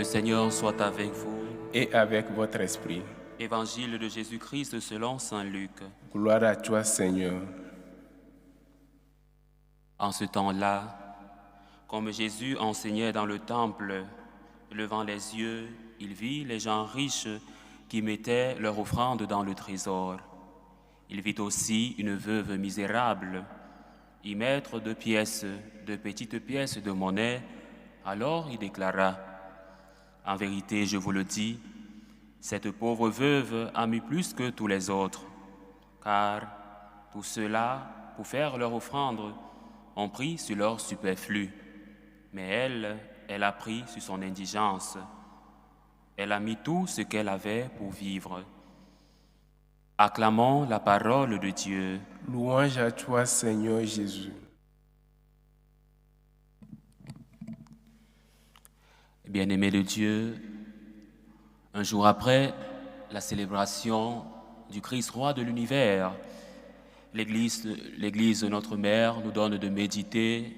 Seigneur soit avec vous. Et avec votre esprit. Évangile de Jésus-Christ selon saint Luc. Gloire à toi, Seigneur. En ce temps-là, comme Jésus enseignait dans le temple, levant les yeux, il vit les gens riches qui mettaient leur offrande dans le trésor. Il vit aussi une veuve misérable y mettre deux petites pièces de monnaie. Alors il déclara: en vérité, je vous le dis, cette pauvre veuve a mis plus que tous les autres, car tous ceux-là, pour faire leur offrande, ont pris sur leur superflu. Mais elle a pris sur son indigence. Elle a mis tout ce qu'elle avait pour vivre. Acclamons la parole de Dieu. Louange à toi, Seigneur Jésus. Bien-aimés de Dieu, un jour après la célébration du Christ roi de l'univers, l'Église, notre mère, nous donne de méditer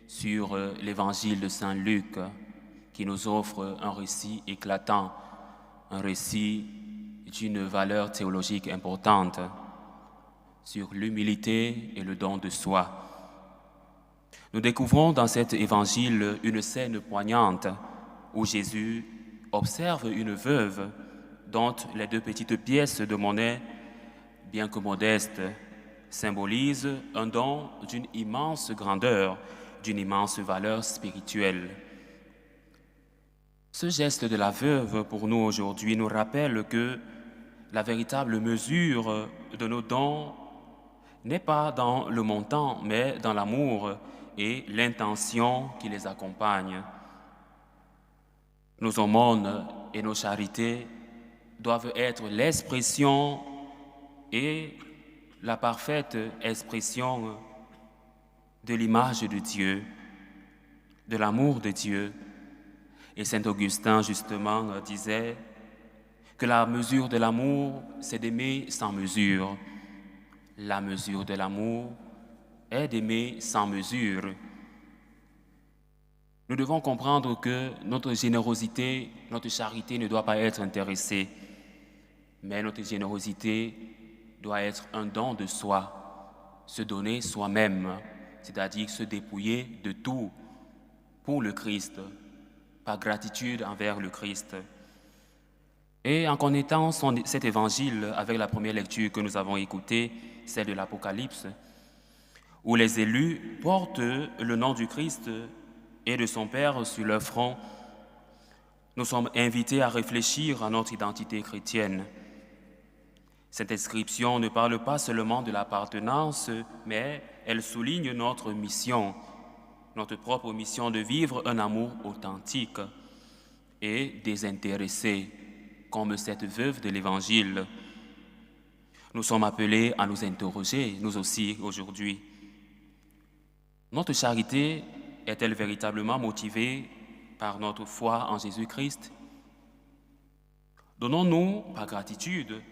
sur l'évangile de saint Luc, qui nous offre un récit éclatant, un récit d'une valeur théologique importante sur l'humilité et le don de soi. Nous découvrons dans cet évangile une scène poignante où Jésus observe une veuve dont les deux petites pièces de monnaie, bien que modestes, symbolisent un don d'une immense grandeur, d'une immense valeur spirituelle. Ce geste de la veuve pour nous aujourd'hui nous rappelle que la véritable mesure de nos dons n'est pas dans le montant, mais dans l'amour et l'intention qui les accompagne. Nos aumônes et nos charités doivent être l'expression et la parfaite expression de l'image de Dieu, de l'amour de Dieu. Et saint Augustin, justement, disait que la mesure de l'amour, c'est d'aimer sans mesure. La mesure de l'amour est d'aimer sans mesure. Nous devons comprendre que notre générosité, notre charité ne doit pas être intéressée, mais notre générosité doit être un don de soi, se donner soi-même, c'est-à-dire se dépouiller de tout pour le Christ, par gratitude envers le Christ. Et en connaissant cet évangile avec la première lecture que nous avons écoutée, celle de l'Apocalypse, où les élus portent le nom du Christ et de son Père sur leur front, nous sommes invités à réfléchir à notre identité chrétienne. Cette inscription ne parle pas seulement de l'appartenance, mais elle souligne notre mission, notre propre mission de vivre un amour authentique et désintéressé, comme cette veuve de l'Évangile. Nous sommes appelés à nous interroger, nous aussi, aujourd'hui. Notre charité est-elle véritablement motivée par notre foi en Jésus-Christ? Donnons-nous par gratitude,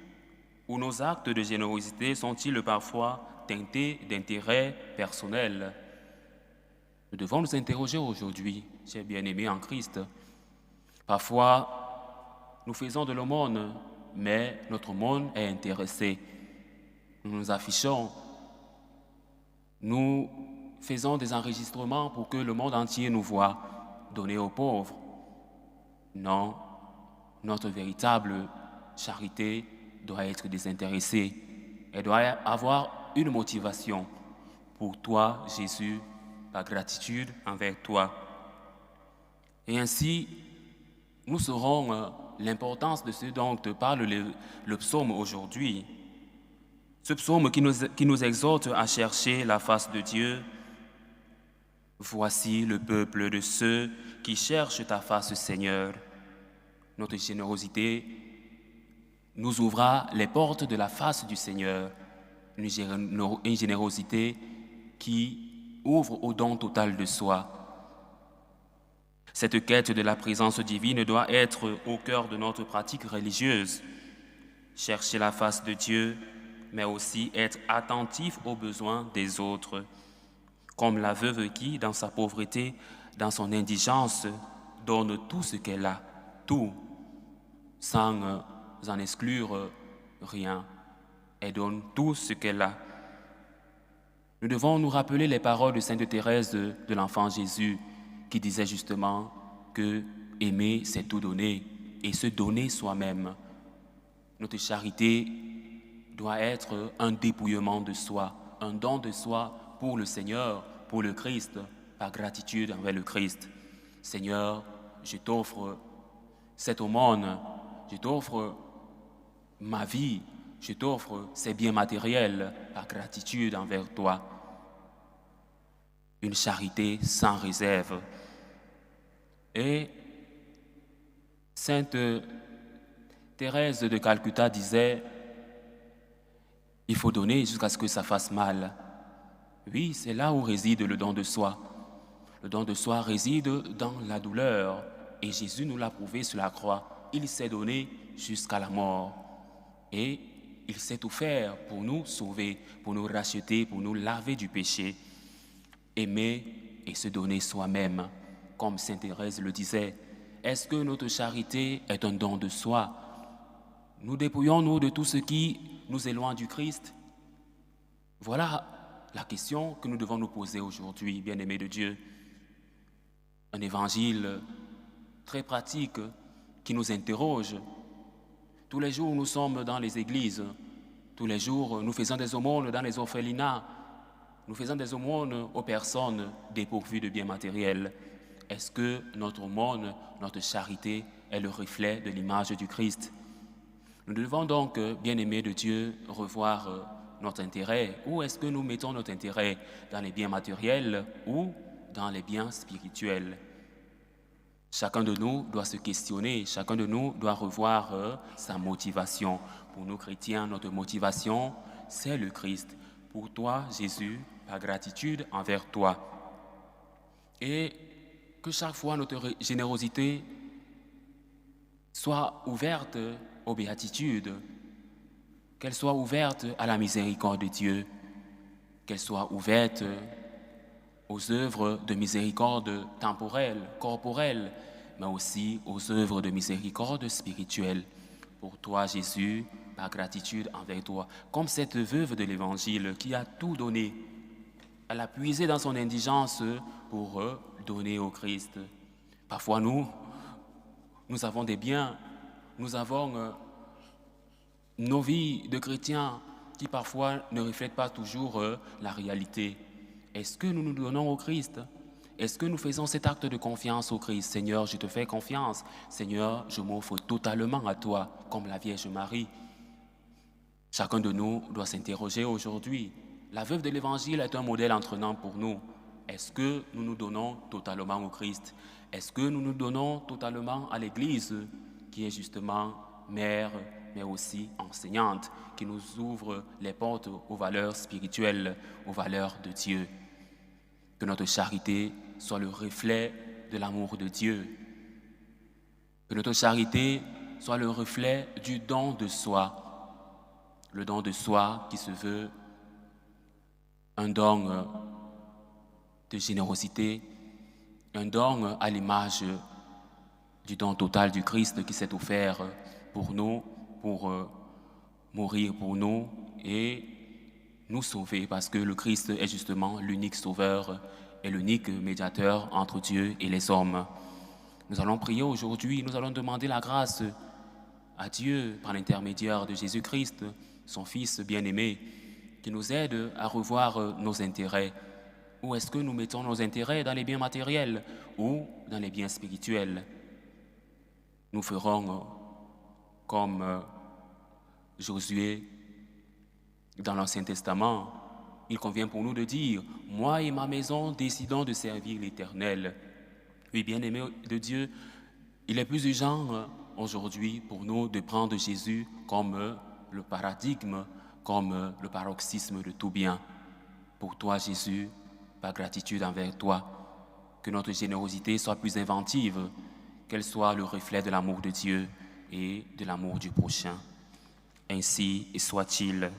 ou nos actes de générosité sont-ils parfois teintés d'intérêts personnels? Nous devons nous interroger aujourd'hui, chers bien-aimés en Christ. Parfois, nous faisons de l'aumône, mais notre monde est intéressé. Nous nous affichons, nous faisons des enregistrements pour que le monde entier nous voie, donner aux pauvres. Non, notre véritable charité doit être désintéressée. Elle doit avoir une motivation pour toi, Jésus, par gratitude envers toi. Et ainsi, nous saurons l'importance de ce dont te parle le psaume aujourd'hui. Ce psaume qui nous exhorte à chercher la face de Dieu. Voici le peuple de ceux qui cherchent ta face, Seigneur. Notre générosité nous ouvrira les portes de la face du Seigneur. Une générosité qui ouvre au don total de soi. Cette quête de la présence divine doit être au cœur de notre pratique religieuse. Chercher la face de Dieu, mais aussi être attentif aux besoins des autres, comme la veuve qui, dans sa pauvreté, dans son indigence, donne tout ce qu'elle a tout, sans en exclure rien. Elle donne tout ce qu'elle a. Nous devons nous rappeler les paroles de Sainte Thérèse de l'Enfant Jésus, qui disait justement que aimer, c'est tout donner, et se donner soi-même. Notre charité doit être un dépouillement de soi, un don de soi pour le Seigneur, pour le Christ, par gratitude envers le Christ. Seigneur, je t'offre cette aumône, je t'offre ma vie, je t'offre ces biens matériels par gratitude envers toi. Une charité sans réserve. Et Sainte Thérèse de Calcutta disait, il faut donner jusqu'à ce que ça fasse mal. Oui, c'est là où réside le don de soi. Le don de soi réside dans la douleur. Et Jésus nous l'a prouvé sur la croix. Il s'est donné jusqu'à la mort. Et il sait tout faire pour nous sauver, pour nous racheter, pour nous laver du péché. Aimer et se donner soi-même, comme Sainte Thérèse le disait. Est-ce que notre charité est un don de soi? Nous dépouillons-nous de tout ce qui nous éloigne du Christ? Voilà la question que nous devons nous poser aujourd'hui, bien-aimés de Dieu. Un évangile très pratique qui nous interroge. Tous les jours, nous sommes dans les églises. Tous les jours, nous faisons des aumônes dans les orphelinats. Nous faisons des aumônes aux personnes dépourvues de biens matériels. Est-ce que notre aumône, notre charité est le reflet de l'image du Christ? Nous devons donc, bien-aimés de Dieu, revoir notre intérêt. Où est-ce que nous mettons notre intérêt? Dans les biens matériels ou dans les biens spirituels? Chacun de nous doit se questionner, chacun de nous doit revoir sa motivation. Pour nous chrétiens, notre motivation, c'est le Christ. Pour toi, Jésus, par gratitude envers toi. Et que chaque fois notre générosité soit ouverte aux béatitudes, qu'elle soit ouverte à la miséricorde de Dieu, qu'elle soit ouverte aux œuvres de miséricorde temporelle, corporelle, mais aussi aux œuvres de miséricorde spirituelle. Pour toi, Jésus, par gratitude envers toi, comme cette veuve de l'Évangile qui a tout donné. Elle a puisé dans son indigence pour donner au Christ. Parfois, nous avons des biens, nous avons nos vies de chrétiens qui parfois ne reflètent pas toujours la réalité. Est-ce que nous nous donnons au Christ? Est-ce que nous faisons cet acte de confiance au Christ? Seigneur, je te fais confiance. Seigneur, je m'offre totalement à toi, comme la Vierge Marie. Chacun de nous doit s'interroger aujourd'hui. La veuve de l'Évangile est un modèle entraînant pour nous. Est-ce que nous nous donnons totalement au Christ? Est-ce que nous nous donnons totalement à l'Église, qui est justement mère, mais aussi enseignante, qui nous ouvre les portes aux valeurs spirituelles, aux valeurs de Dieu? Que notre charité soit le reflet de l'amour de Dieu. Que notre charité soit le reflet du don de soi. Le don de soi qui se veut un don de générosité, un don à l'image du don total du Christ qui s'est offert pour nous, pour mourir pour nous et nous sauver, parce que le Christ est justement l'unique sauveur et l'unique médiateur entre Dieu et les hommes. Nous allons prier aujourd'hui, nous allons demander la grâce à Dieu par l'intermédiaire de Jésus-Christ, son Fils bien-aimé, qui nous aide à revoir nos intérêts. Où est-ce que nous mettons nos intérêts? Dans les biens matériels ou dans les biens spirituels? Nous ferons comme Josué dans l'Ancien Testament. Il convient pour nous de dire « Moi et ma maison décidons de servir l'Éternel ». Oui, bien-aimés de Dieu, il est plus urgent aujourd'hui pour nous de prendre Jésus comme le paradigme, comme le paroxysme de tout bien. Pour toi, Jésus, par gratitude envers toi, que notre générosité soit plus inventive, qu'elle soit le reflet de l'amour de Dieu et de l'amour du prochain. Ainsi soit-il.